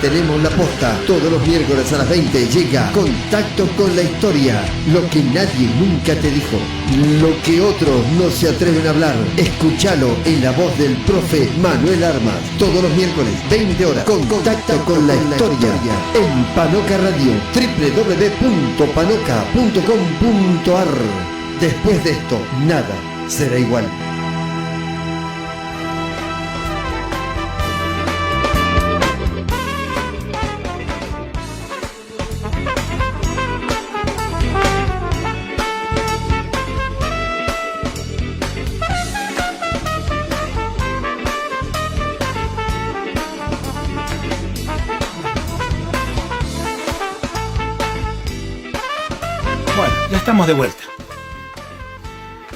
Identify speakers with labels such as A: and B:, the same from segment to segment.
A: Tenemos la posta. Todos los miércoles a las 20 llega Contacto con la Historia. Lo que nadie nunca te dijo. Lo que otros no se atreven a hablar. Escúchalo en la voz del profe Manuel Armas. Todos los miércoles, 20 horas. Contacto con la Historia. En Panoca Radio. www.panoca.com.ar. Después de esto, nada será igual.
B: Estamos de vuelta.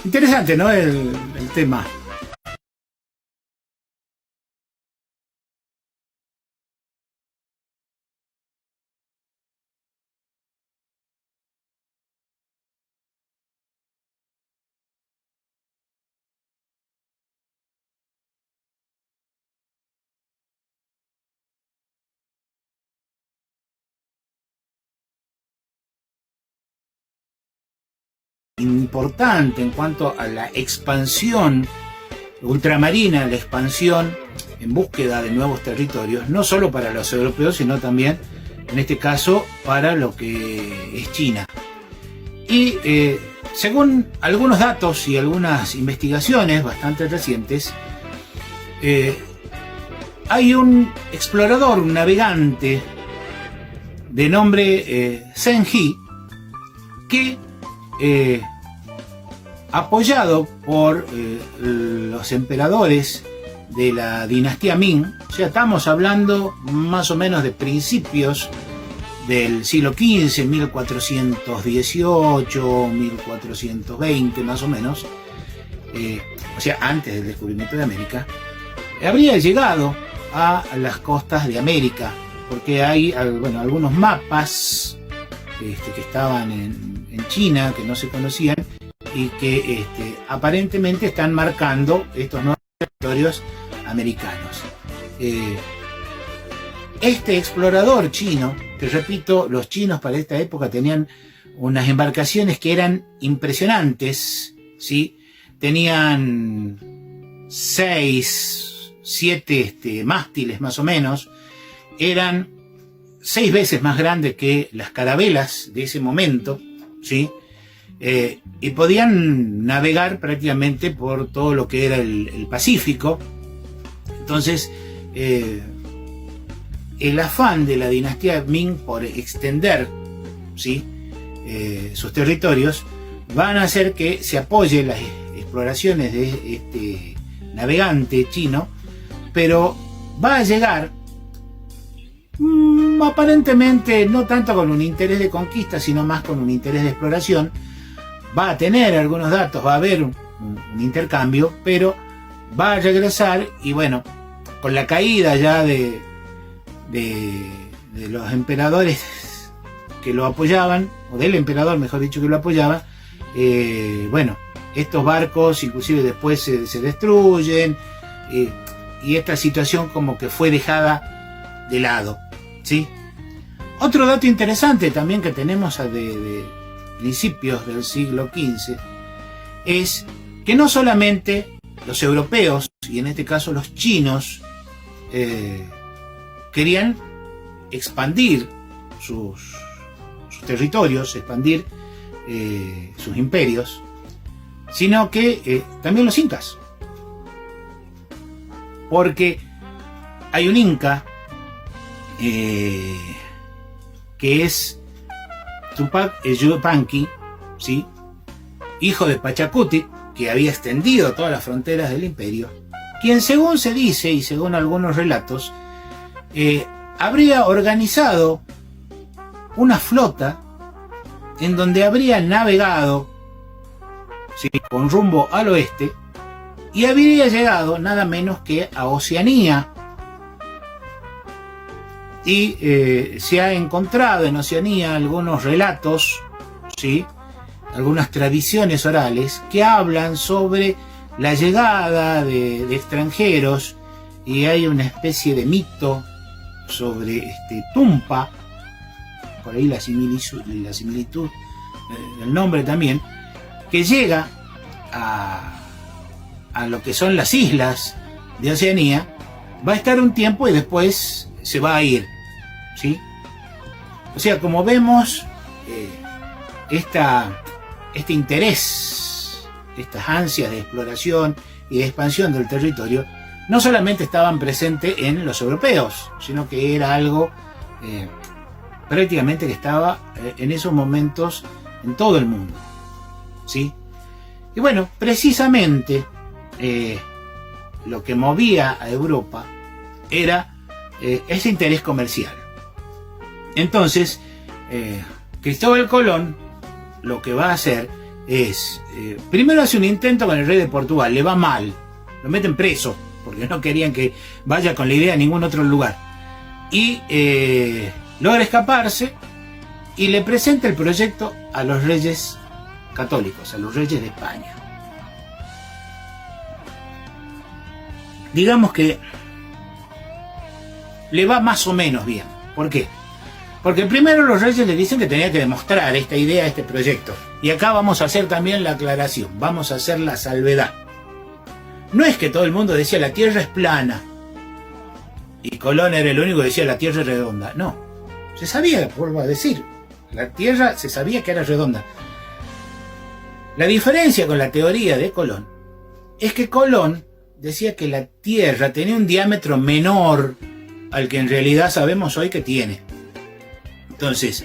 B: Interesante, ¿no? El tema. Importante en cuanto a la expansión ultramarina, la expansión en búsqueda de nuevos territorios, no solo para los europeos, sino también, en este caso, para lo que es China. Y según algunos datos y algunas investigaciones bastante recientes, hay un explorador, un navegante de nombre Zheng He, que apoyado por los emperadores de la dinastía Ming, o sea, estamos hablando más o menos de principios del siglo XV, 1418, 1420 más o menos, o sea, antes del descubrimiento de América, habría llegado a las costas de América, porque hay algunos mapas que estaban en China, que no se conocían, y que aparentemente están marcando estos nuevos territorios americanos. Este explorador chino, que repito, los chinos para esta época tenían unas embarcaciones que eran impresionantes, ¿sí? Tenían 6, 7 mástiles más o menos, eran 6 veces más grandes que las carabelas de ese momento, ¿sí? Y podían navegar prácticamente por todo lo que era el Pacífico. Entonces, el afán de la dinastía Ming por extender, ¿sí? Sus territorios van a hacer que se apoye las exploraciones de este navegante chino, pero va a llegar aparentemente no tanto con un interés de conquista, sino más con un interés de exploración. Va a tener algunos datos, va a haber un intercambio, pero va a regresar y bueno, con la caída ya de los emperadores que lo apoyaban, o del emperador mejor dicho que lo apoyaba, bueno, estos barcos inclusive después se destruyen, y esta situación como que fue dejada de lado, ¿sí? Otro dato interesante también que tenemos de principios del siglo XV es que no solamente los europeos, y en este caso los chinos, querían expandir sus territorios, expandir sus imperios, sino que también los incas, porque hay un inca que es Tupac Yupanqui, ¿sí? Hijo de Pachacuti, que había extendido todas las fronteras del imperio, quien, según se dice y según algunos relatos, habría organizado una flota en donde habría navegado, ¿sí?, con rumbo al oeste, y habría llegado nada menos que a Oceanía. Y se ha encontrado en Oceanía algunos relatos, ¿sí?, algunas tradiciones orales que hablan sobre la llegada de extranjeros, y hay una especie de mito sobre Tumpa, por ahí la similitud del nombre también, que llega a lo que son las islas de Oceanía, va a estar un tiempo y después se va a ir, ¿sí? O sea, como vemos, este interés, estas ansias de exploración y de expansión del territorio, no solamente estaban presentes en los europeos, sino que era algo prácticamente que estaba en esos momentos en todo el mundo, ¿sí? Y bueno, precisamente lo que movía a Europa era ese interés comercial. Entonces, Cristóbal Colón lo que va a hacer es, primero hace un intento con el rey de Portugal, le va mal, lo meten preso, porque no querían que vaya con la idea a ningún otro lugar. Y logra escaparse y le presenta el proyecto a los reyes católicos, a los reyes de España. Digamos que le va más o menos bien. ¿Por qué? Porque primero los reyes le dicen que tenía que demostrar esta idea, este proyecto. Y acá vamos a hacer también la aclaración, vamos a hacer la salvedad. No es que todo el mundo decía la Tierra es plana y Colón era el único que decía la Tierra es redonda. No, se sabía, vuelvo a decir, la Tierra se sabía que era redonda. La diferencia con la teoría de Colón es que Colón decía que la Tierra tenía un diámetro menor al que en realidad sabemos hoy que tiene. Entonces,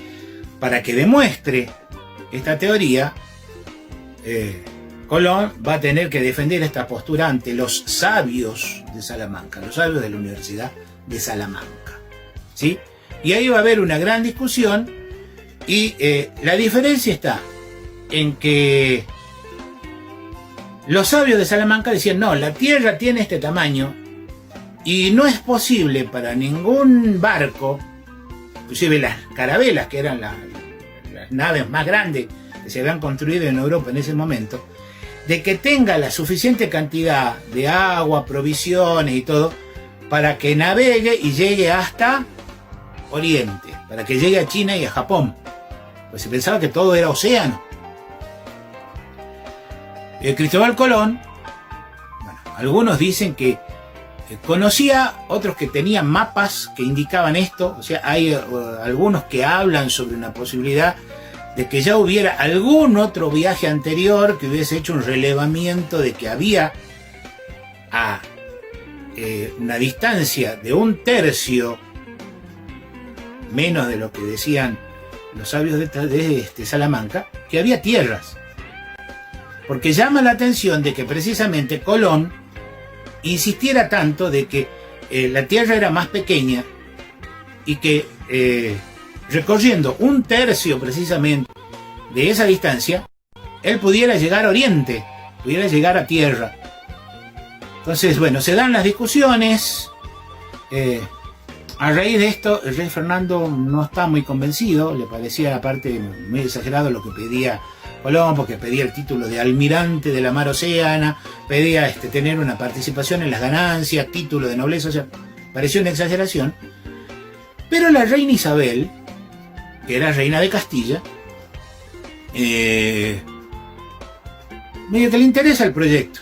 B: para que demuestre esta teoría, Colón va a tener que defender esta postura ante los sabios de Salamanca, los sabios de la Universidad de Salamanca, ¿sí? Y ahí va a haber una gran discusión y la diferencia está en que los sabios de Salamanca decían, no, la Tierra tiene este tamaño y no es posible para ningún barco, inclusive las carabelas, que eran las naves más grandes que se habían construido en Europa en ese momento, de que tenga la suficiente cantidad de agua, provisiones y todo, para que navegue y llegue hasta Oriente, para que llegue a China y a Japón. Pues se pensaba que todo era océano. Cristóbal Colón, bueno, algunos dicen que conocía, otros que tenían mapas que indicaban esto, o sea, hay algunos que hablan sobre una posibilidad de que ya hubiera algún otro viaje anterior que hubiese hecho un relevamiento de que había a una distancia de 1/3 menos de lo que decían los sabios de Salamanca, que había tierras. Porque llama la atención de que precisamente Colón insistiera tanto de que la Tierra era más pequeña y que recorriendo 1/3 precisamente de esa distancia, él pudiera llegar a Oriente, pudiera llegar a Tierra. Entonces, bueno, se dan las discusiones. A raíz de esto, el rey Fernando no está muy convencido, le parecía aparte muy exagerado lo que pedía Colón, porque pedía el título de almirante de la mar Océana, pedía tener una participación en las ganancias, título de nobleza, o sea, pareció una exageración. Pero la reina Isabel, que era reina de Castilla, medio que le interesa el proyecto.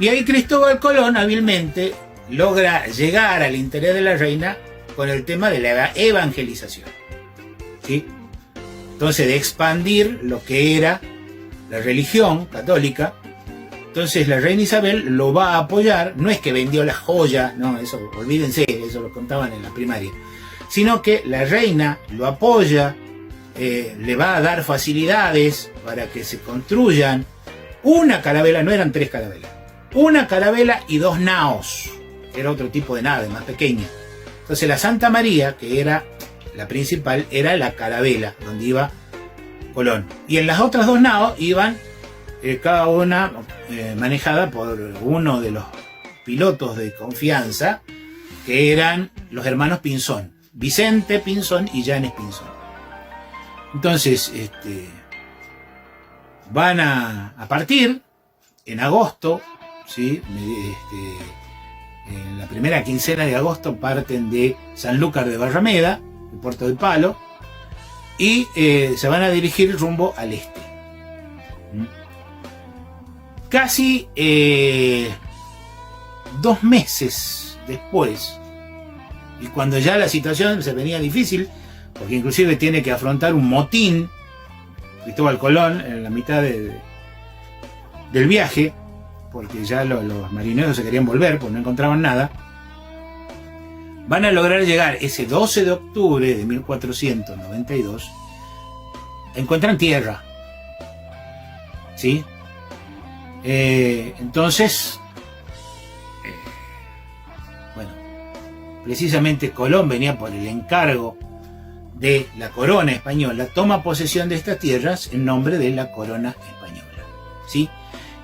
B: Y ahí Cristóbal Colón hábilmente logra llegar al interés de la reina con el tema de la evangelización, ¿sí? Entonces, de expandir lo que era la religión católica. Entonces la reina Isabel lo va a apoyar. No es que vendió la joya, no, eso olvídense, eso lo contaban en la primaria, sino que la reina lo apoya, le va a dar facilidades para que se construyan una carabela, no eran 3 carabelas, una carabela y 2 naos, que era otro tipo de nave más pequeña. Entonces la Santa María, que era la principal, era la carabela donde iba Colón, y en las otras 2 naos iban cada una manejada por uno de los pilotos de confianza, que eran los hermanos Pinzón, Vicente Pinzón y Llanes Pinzón. Entonces van a partir en agosto, ¿sí? en la primera quincena de agosto parten de Sanlúcar de Barrameda, el puerto del Palo, y se van a dirigir rumbo al este. Casi 2 meses después, y cuando ya la situación se venía difícil, porque inclusive tiene que afrontar un motín, Cristóbal Colón, en la mitad del viaje, porque ya los marineros se querían volver, porque no encontraban nada, van a lograr llegar ese 12 de octubre de 1492, encuentran tierra, ¿sí? Entonces, bueno, precisamente Colón venía por el encargo de la corona española, toma posesión de estas tierras en nombre de la corona española, ¿sí?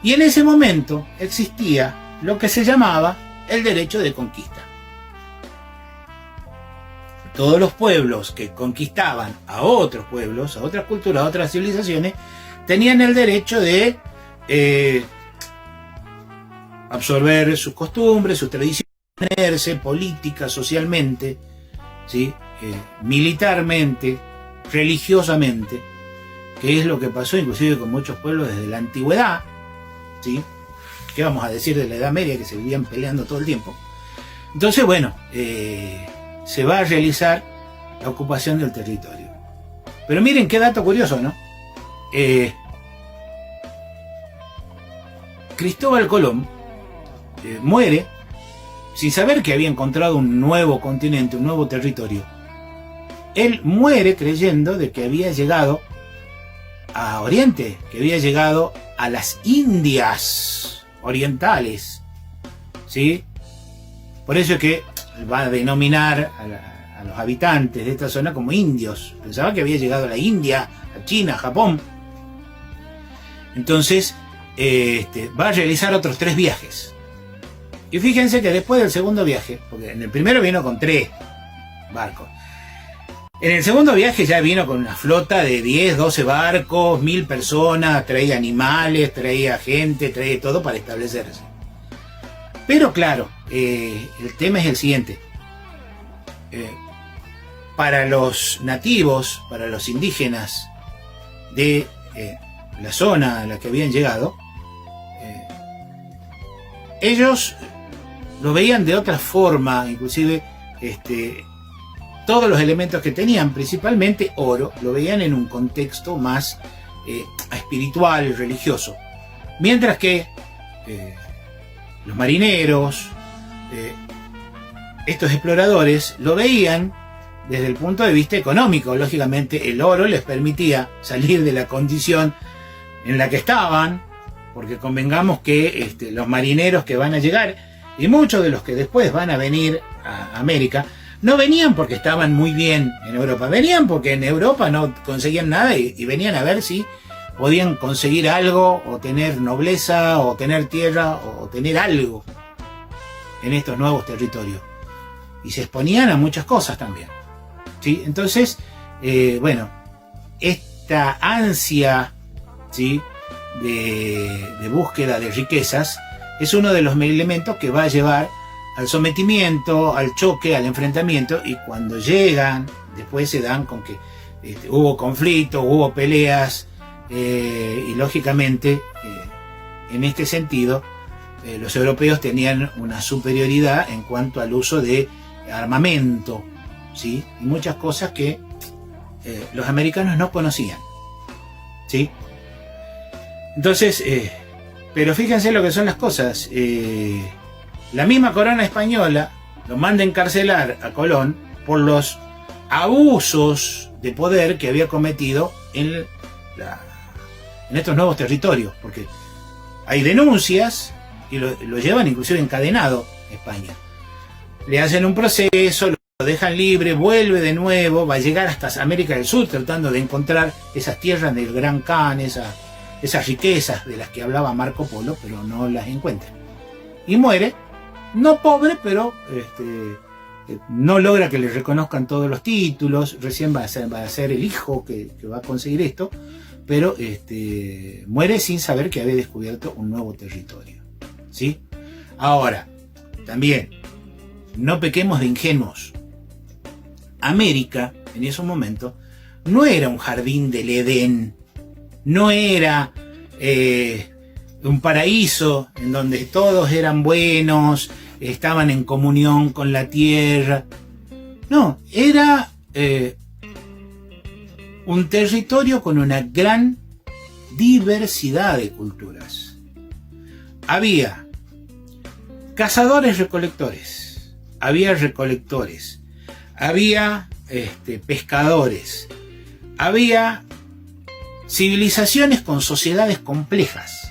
B: Y en ese momento existía lo que se llamaba el derecho de conquista. Todos los pueblos que conquistaban a otros pueblos, a otras culturas, a otras civilizaciones, tenían el derecho de absorber sus costumbres, sus tradiciones, ponerse política, socialmente, ¿sí? Militarmente, religiosamente, que es lo que pasó inclusive con muchos pueblos desde la antigüedad, ¿sí? ¿Qué vamos a decir de la Edad Media, que se vivían peleando todo el tiempo? Entonces, bueno, se va a realizar la ocupación del territorio. Pero miren qué dato curioso, ¿no? Cristóbal Colón muere sin saber que había encontrado un nuevo continente, un nuevo territorio. Él muere creyendo de que había llegado a Oriente, que había llegado a las Indias orientales, ¿sí? Por eso es que va a denominar a los habitantes de esta zona como indios. Pensaba que había llegado a la India, a China, a Japón. Entonces, va a realizar otros 3 viajes. Y fíjense que después del segundo viaje, porque en el primero vino con 3 barcos, en el segundo viaje ya vino con una flota de 10, 12 barcos, 1000 personas, traía animales, traía gente, traía todo para establecerse. Pero claro, el tema es el siguiente. Para los nativos, para los indígenas de la zona a la que habían llegado, ellos lo veían de otra forma, inclusive todos los elementos que tenían, principalmente oro, lo veían en un contexto más espiritual, religioso. Mientras que los marineros, estos exploradores, lo veían desde el punto de vista económico. Lógicamente el oro les permitía salir de la condición en la que estaban, porque convengamos que los marineros que van a llegar, y muchos de los que después van a venir a América, no venían porque estaban muy bien en Europa, venían porque en Europa no conseguían nada y venían a ver si podían conseguir algo, o tener nobleza, o tener tierra, o tener algo en estos nuevos territorios. Y se exponían a muchas cosas también, ¿sí? Entonces, bueno, esta ansia, ¿sí?, de búsqueda de riquezas es uno de los elementos que va a llevar al sometimiento, al choque, al enfrentamiento, y cuando llegan, después se dan con que hubo conflictos, hubo peleas, y lógicamente, en este sentido, los europeos tenían una superioridad en cuanto al uso de armamento, ¿sí?, y muchas cosas que los americanos no conocían, ¿sí? Entonces, pero fíjense lo que son las cosas. La misma corona española lo manda a encarcelar a Colón por los abusos de poder que había cometido en estos nuevos territorios, porque hay denuncias y lo llevan inclusive encadenado a España. Le hacen un proceso, lo dejan libre, vuelve de nuevo, va a llegar hasta América del Sur tratando de encontrar esas tierras del Gran Khan, esas riquezas de las que hablaba Marco Polo, pero no las encuentra. Y muere, no pobre, pero no logra que le reconozcan todos los títulos. Recién va a ser el hijo que va a conseguir esto, pero muere sin saber que había descubierto un nuevo territorio, ¿sí? Ahora, también, no pequemos de ingenuos. América, en esos momentos, no era un jardín del Edén, no era un paraíso en donde todos eran buenos, estaban en comunión con la tierra. No, era un territorio con una gran diversidad de culturas. Había cazadores-recolectores, había recolectores, había pescadores, había civilizaciones con sociedades complejas,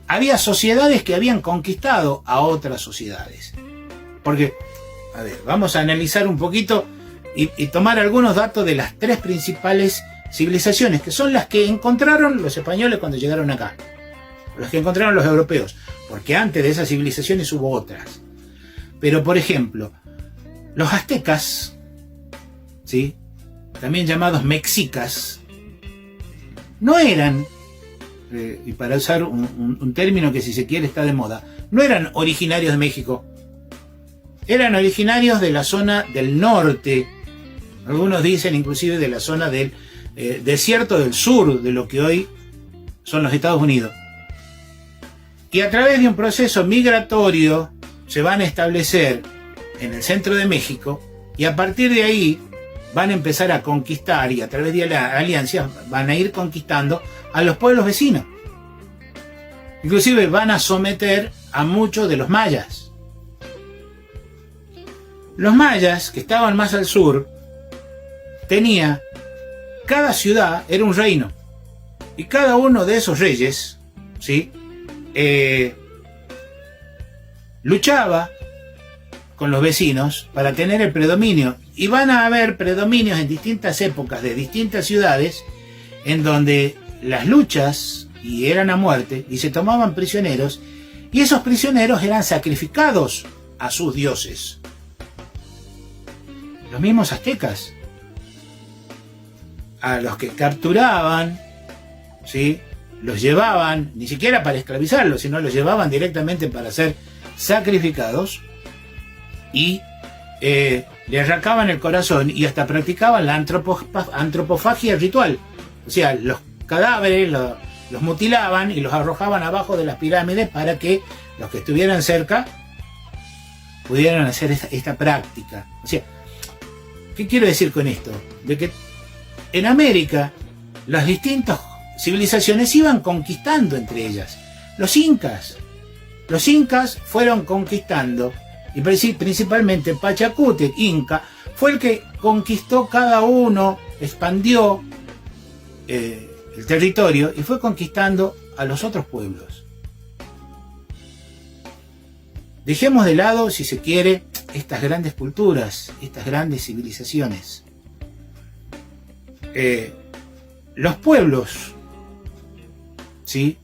B: había sociedades que habían conquistado a otras sociedades. Porque, a ver, vamos a analizar un poquito y tomar algunos datos de las tres principales civilizaciones, que son las que encontraron los españoles cuando llegaron acá, los que encontraron los europeos, porque antes de esas civilizaciones hubo otras. Pero, por ejemplo, los aztecas, ¿sí?, también llamados mexicas, no eran, y para usar un término que si se quiere está de moda, no eran originarios de México, eran originarios de la zona del norte, algunos dicen inclusive de la zona del desierto del sur, de lo que hoy son los Estados Unidos. Y a través de un proceso migratorio se van a establecer en el centro de México, y a partir de ahí van a empezar a conquistar, y a través de la alianza van a ir conquistando a los pueblos vecinos. Inclusive van a someter a muchos de los mayas. Los mayas, que estaban más al sur, cada ciudad era un reino, y cada uno de esos reyes, ¿sí?, luchaba con los vecinos para tener el predominio, y van a haber predominios en distintas épocas de distintas ciudades en donde las luchas y eran a muerte y se tomaban prisioneros, y esos prisioneros eran sacrificados a sus dioses. Los mismos aztecas, a los que capturaban, ¿sí?, los llevaban, ni siquiera para esclavizarlos, sino los llevaban directamente para ser sacrificados, y le arrancaban el corazón y hasta practicaban la antropofagia ritual. O sea, los cadáveres los mutilaban y los arrojaban abajo de las pirámides para que los que estuvieran cerca pudieran hacer esta práctica. O sea, ¿qué quiero decir con esto? De que en América las distintas civilizaciones iban conquistando entre ellas. Los incas fueron conquistando, y principalmente Pachacútec, Inca, fue el que conquistó cada uno, expandió el territorio y fue conquistando a los otros pueblos. Dejemos de lado, si se quiere, estas grandes culturas, estas grandes civilizaciones. Los pueblos, ¿sí?,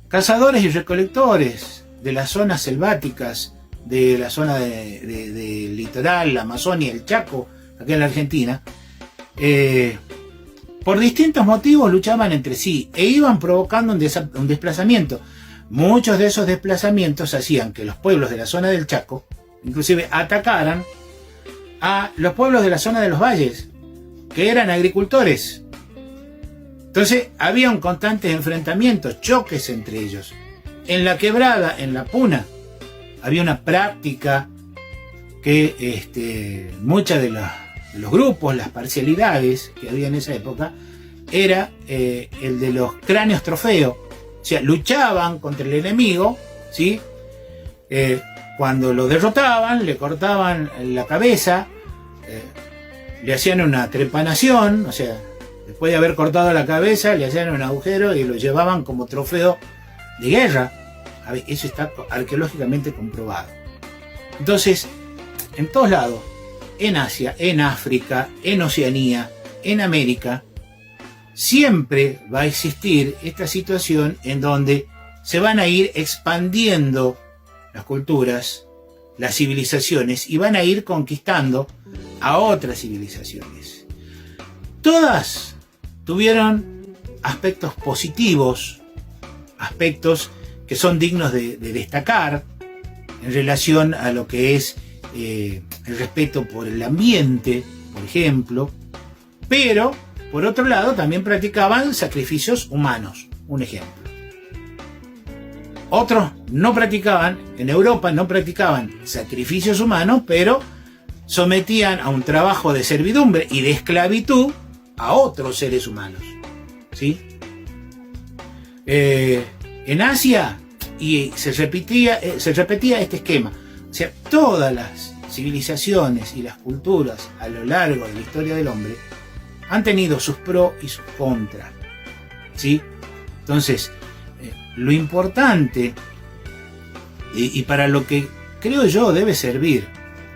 B: cazadores y recolectores de las zonas selváticas, de la zona del litoral, la Amazonia, el Chaco, acá en la Argentina, por distintos motivos luchaban entre sí e iban provocando un desplazamiento. Muchos de esos desplazamientos hacían que los pueblos de la zona del Chaco inclusive atacaran a los pueblos de la zona de los valles, que eran agricultores. Entonces había un constante enfrentamiento, choques entre ellos. En la quebrada, en la puna, había una práctica que muchas de los grupos, las parcialidades que había en esa época, era el de los cráneos trofeo. O sea, luchaban contra el enemigo, ¿sí? Cuando lo derrotaban, le cortaban la cabeza, le hacían una trepanación, o sea, después de haber cortado la cabeza, le hacían un agujero y lo llevaban como trofeo de guerra. A ver, eso está arqueológicamente comprobado. Entonces, en todos lados, en Asia, en África, en Oceanía, en América, siempre va a existir esta situación en donde se van a ir expandiendo las culturas, las civilizaciones, y van a ir conquistando a otras civilizaciones. Todas tuvieron aspectos positivos, aspectos que son dignos de destacar, en relación a lo que es el respeto por el ambiente, por ejemplo, pero por otro lado también practicaban sacrificios humanos, un ejemplo. Otros no practicaban, en Europa no practicaban sacrificios humanos, pero sometían a un trabajo de servidumbre y de esclavitud a otros seres humanos, ¿sí? En Asia y se repetía este esquema. O sea, todas las civilizaciones y las culturas a lo largo de la historia del hombre han tenido sus pros y sus contras, ¿sí? Entonces, lo importante y para lo que creo yo debe servir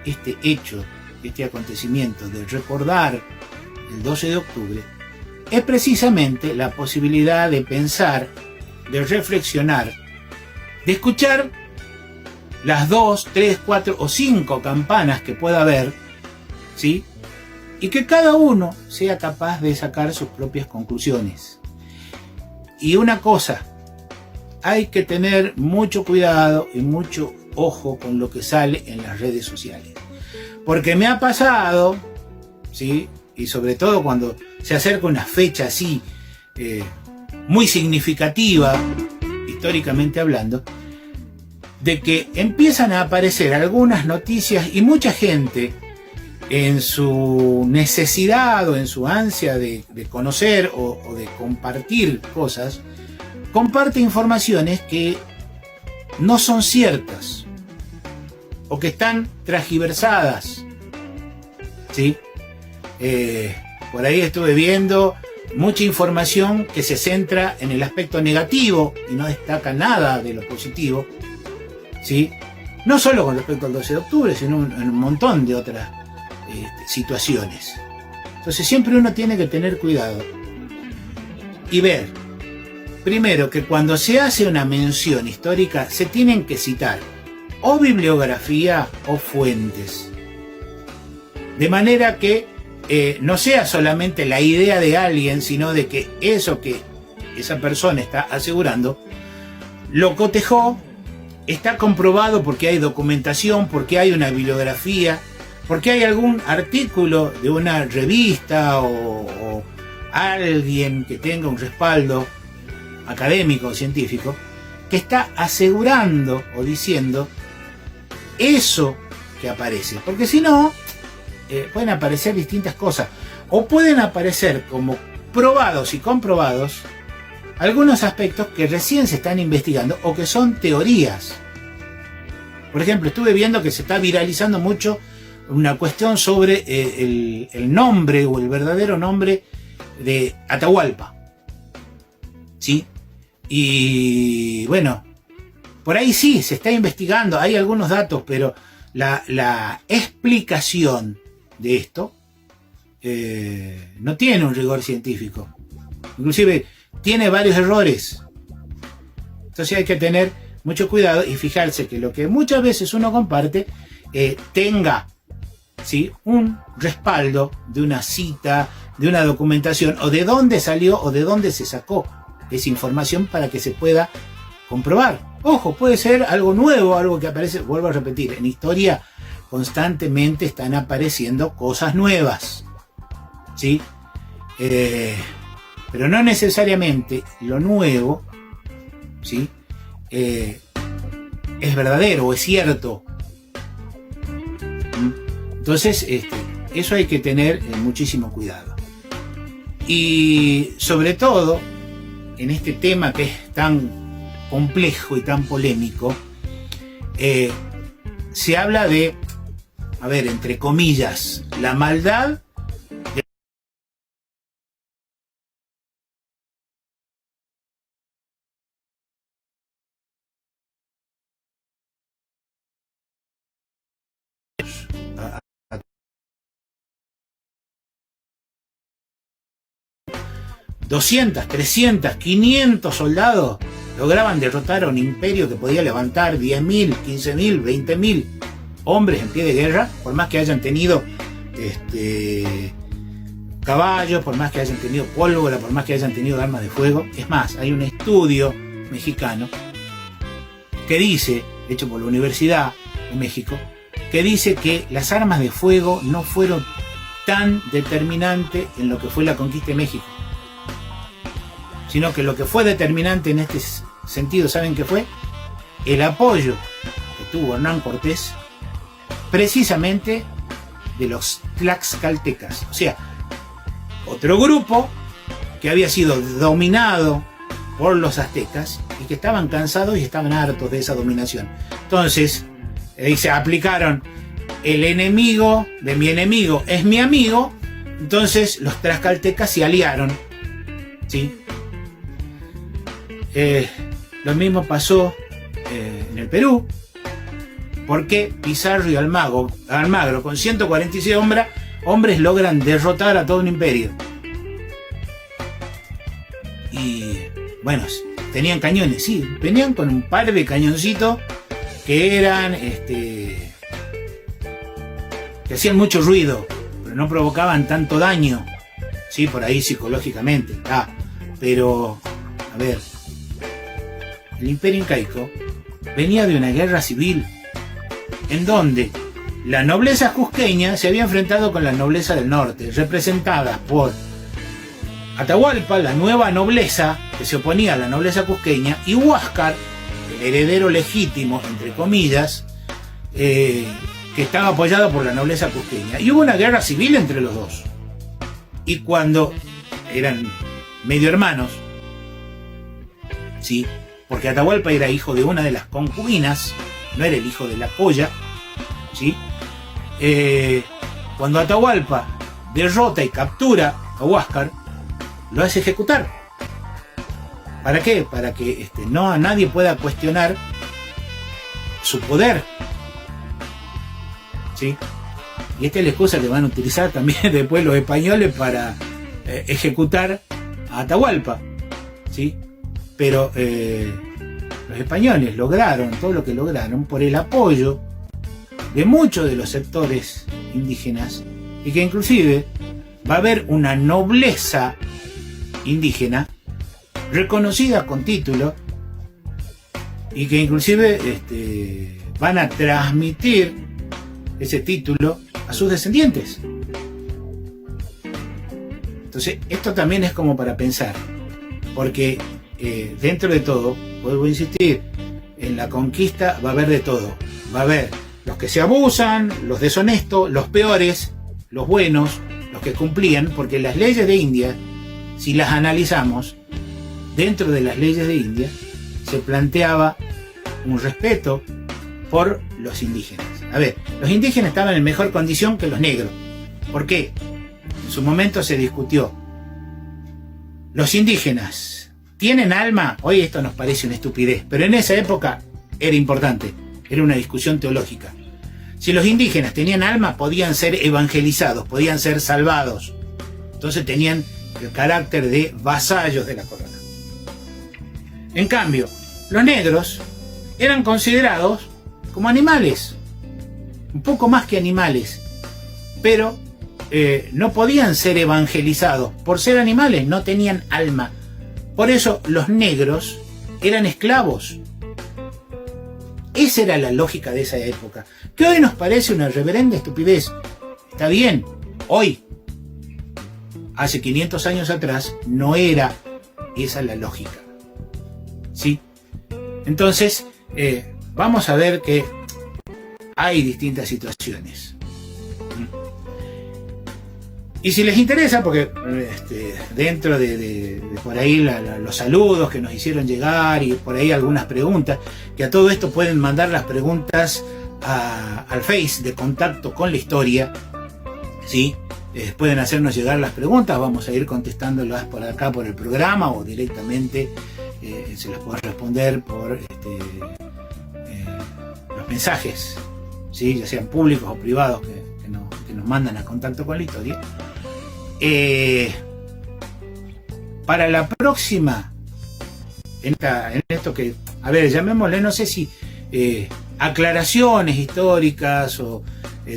B: este hecho, este acontecimiento de recordar el 12 de octubre, es precisamente la posibilidad de pensar, de reflexionar, de escuchar las 2, 3, 4 o 5 campanas que pueda haber, ¿sí? Y que cada uno sea capaz de sacar sus propias conclusiones. Y una cosa, hay que tener mucho cuidado y mucho ojo con lo que sale en las redes sociales. Porque me ha pasado, ¿sí? Y sobre todo cuando se acerca una fecha así, muy significativa, históricamente hablando, de que empiezan a aparecer algunas noticias y mucha gente en su necesidad o en su ansia de conocer o de compartir cosas, comparte informaciones que no son ciertas o que están transgiversadas, ¿sí? Por ahí estuve viendo mucha información que se centra en el aspecto negativo y no destaca nada de lo positivo, ¿sí? No solo con respecto al 12 de octubre, sino en un montón de otras situaciones. Entonces siempre uno tiene que tener cuidado y ver, primero, que cuando se hace una mención histórica se tienen que citar o bibliografía o fuentes, de manera que no sea solamente la idea de alguien, sino de que eso que esa persona está asegurando lo cotejó, está comprobado porque hay documentación, porque hay una bibliografía, porque hay algún artículo de una revista o alguien que tenga un respaldo académico o científico que está asegurando o diciendo eso que aparece. Porque si no, pueden aparecer distintas cosas o pueden aparecer como probados y comprobados algunos aspectos que recién se están investigando o que son teorías. Por ejemplo, estuve viendo que se está viralizando mucho una cuestión sobre el nombre o el verdadero nombre de Atahualpa, ¿sí? Y bueno, por ahí sí, se está investigando, hay algunos datos, pero la explicación de esto no tiene un rigor científico. Inclusive tiene varios errores. Entonces hay que tener mucho cuidado y fijarse que lo que muchas veces uno comparte tenga, ¿sí?, un respaldo de una cita, de una documentación, o de dónde salió o de dónde se sacó esa información para que se pueda comprobar. Ojo, puede ser algo nuevo, algo que aparece, vuelvo a repetir, en historia constantemente están apareciendo cosas nuevas, ¿sí? Pero no necesariamente lo nuevo, ¿sí?, es verdadero o es cierto. Entonces, eso hay que tener muchísimo cuidado. Y sobre todo, en este tema que es tan complejo y tan polémico, se habla de, a ver, entre comillas, la maldad de a 200, 300, 500 soldados lograban derrotar a un imperio que podía levantar 10.000, 15.000, 20.000 hombres en pie de guerra, por más que hayan tenido caballos, por más que hayan tenido pólvora, por más que hayan tenido armas de fuego. Es más, hay un estudio mexicano que dice hecho por la Universidad de México, que dice que las armas de fuego no fueron tan determinantes en lo que fue la conquista de México, sino que lo que fue determinante en este sentido, ¿saben qué fue? El apoyo que tuvo Hernán Cortés precisamente de los tlaxcaltecas, o sea, otro grupo que había sido dominado por los aztecas y que estaban cansados y estaban hartos de esa dominación. Entonces, ahí se aplicaron: el enemigo de mi enemigo es mi amigo. Entonces los tlaxcaltecas se aliaron, ¿sí? Lo mismo pasó en el Perú, porque Pizarro y Almagro con 146 hombres logran derrotar a todo un imperio. Y bueno, tenían cañones, sí, venían con un par de cañoncitos que eran que hacían mucho ruido, pero no provocaban tanto daño, sí, por ahí psicológicamente, pero a ver, el imperio incaico venía de una guerra civil en donde la nobleza cusqueña se había enfrentado con la nobleza del norte, representada por Atahualpa, la nueva nobleza que se oponía a la nobleza cusqueña, y Huáscar, el heredero legítimo, entre comillas, que estaba apoyado por la nobleza cusqueña. Y hubo una guerra civil entre los dos. Y cuando eran medio hermanos, ¿sí? Porque Atahualpa era hijo de una de las concubinas, no era el hijo de la polla, ¿sí? Cuando Atahualpa derrota y captura a Huáscar, lo hace ejecutar. ¿Para qué? Para que nadie pueda cuestionar su poder, ¿sí? Y esta es la excusa que van a utilizar también después los españoles para ejecutar a Atahualpa, ¿sí? Pero los españoles lograron todo lo que lograron por el apoyo de muchos de los sectores indígenas, y que inclusive va a haber una nobleza indígena reconocida con título, y que inclusive van a transmitir ese título a sus descendientes. Entonces esto también es como para pensar, porque dentro de todo, vuelvo a insistir, en la conquista va a haber de todo. Va a haber los que se abusan, los deshonestos, los peores, los buenos, los que cumplían, porque las leyes de India, si las analizamos, dentro de las leyes de India se planteaba un respeto por los indígenas. A ver, los indígenas estaban en mejor condición que los negros. ¿Por qué? En su momento se discutió: ¿los indígenas tienen alma? Hoy esto nos parece una estupidez, pero en esa época era importante, era una discusión teológica. Si los indígenas tenían alma, podían ser evangelizados, podían ser salvados. Entonces tenían el carácter de vasallos de la corona. En cambio, los negros eran considerados como animales, un poco más que animales, pero no podían ser evangelizados. Por ser animales, no tenían alma. Por eso los negros eran esclavos. Esa era la lógica de esa época, que hoy nos parece una reverenda estupidez. Está bien, hoy, hace 500 años atrás, no era esa la lógica, ¿sí? Entonces, vamos a ver que hay distintas situaciones. Y si les interesa, porque dentro de por ahí los saludos que nos hicieron llegar, y por ahí algunas preguntas, que a todo esto pueden mandar las preguntas al Face de Contacto con la Historia, ¿sí? Pueden hacernos llegar las preguntas, vamos a ir contestándolas por acá por el programa, o directamente se las puedo responder por los mensajes, ¿sí? Ya sean públicos o privados que nos mandan a Contacto con la Historia. Para la próxima, en esto que, a ver, llamémosle, no sé si aclaraciones históricas, o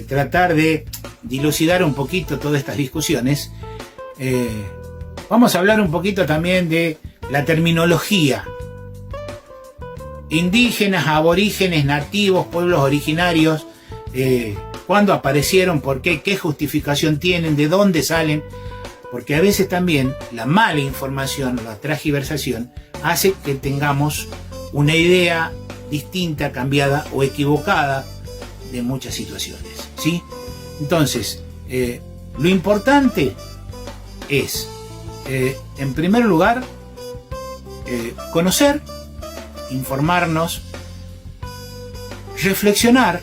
B: tratar de dilucidar un poquito todas estas discusiones, vamos a hablar un poquito también de la terminología indígenas, aborígenes, nativos, pueblos originarios, cuándo aparecieron, por qué, qué justificación tienen, de dónde salen, porque a veces también la mala información, la transgiversación, hace que tengamos una idea distinta, cambiada o equivocada de muchas situaciones, ¿sí? Entonces, lo importante es, en primer lugar, conocer, informarnos, reflexionar,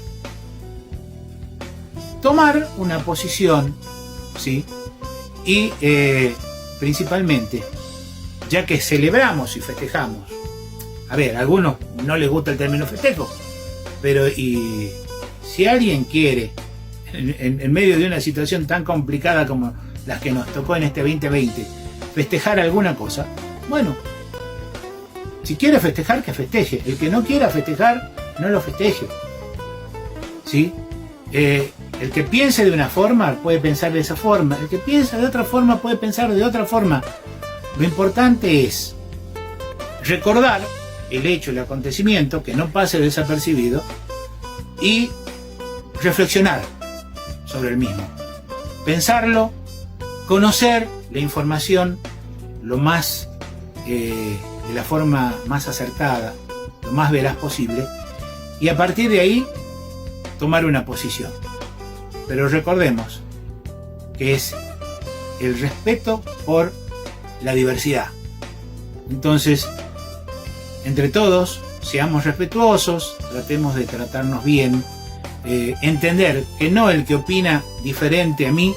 B: tomar una posición, ¿sí? Y principalmente, ya que celebramos y festejamos, a ver, a algunos no les gusta el término festejo, pero y si alguien quiere, en medio de una situación tan complicada como las que nos tocó en este 2020, festejar alguna cosa, bueno, si quiere festejar, que festeje. El que no quiera festejar, no lo festeje, ¿sí? El que piense de una forma puede pensar de esa forma, el que piensa de otra forma puede pensar de otra forma. Lo importante es recordar el hecho, el acontecimiento, que no pase desapercibido, y reflexionar sobre el mismo, pensarlo, conocer la información lo más de la forma más acertada, lo más veraz posible, y a partir de ahí tomar una posición. Pero recordemos que es el respeto por la diversidad. Entonces, entre todos, seamos respetuosos, tratemos de tratarnos bien, entender que no el que opina diferente a mí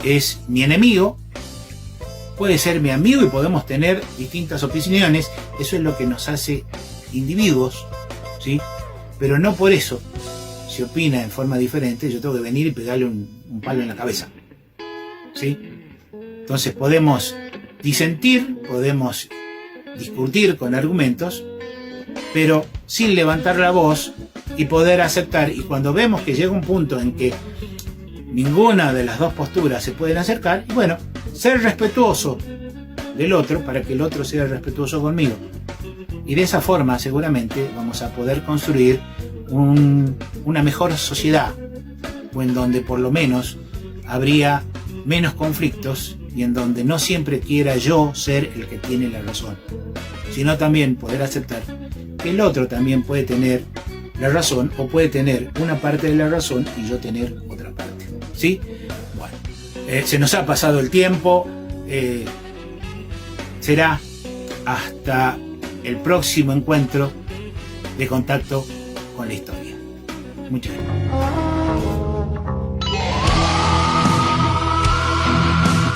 B: es mi enemigo, puede ser mi amigo y podemos tener distintas opiniones, eso es lo que nos hace individuos, ¿sí? Pero no por eso, si opina en forma diferente, yo tengo que venir y pegarle un palo en la cabeza, ¿sí? Entonces podemos disentir, podemos discutir con argumentos, pero sin levantar la voz y poder aceptar, y cuando vemos que llega un punto en que ninguna de las dos posturas se pueden acercar, y bueno, ser respetuoso del otro para que el otro sea respetuoso conmigo. Y de esa forma seguramente vamos a poder construir una mejor sociedad, o en donde por lo menos habría menos conflictos y en donde no siempre quiera yo ser el que tiene la razón, sino también poder aceptar que el otro también puede tener la razón o puede tener una parte de la razón y yo tener otra parte, ¿sí? Bueno, se nos ha pasado el tiempo, será hasta el próximo encuentro de Contacto con la Historia. Muchas gracias.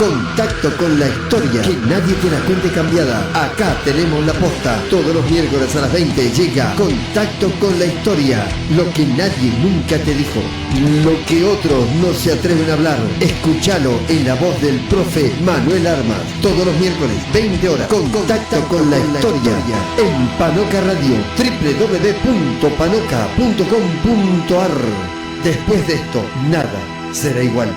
A: Contacto con la Historia, que nadie te la cuente cambiada. Acá tenemos la posta. Todos los miércoles a las 20 llega Contacto con la Historia. Lo que nadie nunca te dijo, lo que otros no se atreven a hablar. Escúchalo en la voz del profe Manuel Armas. Todos los miércoles, 20 horas. Contacto con la Historia en Panoca Radio, www.panoca.com.ar. Después de esto, nada será igual.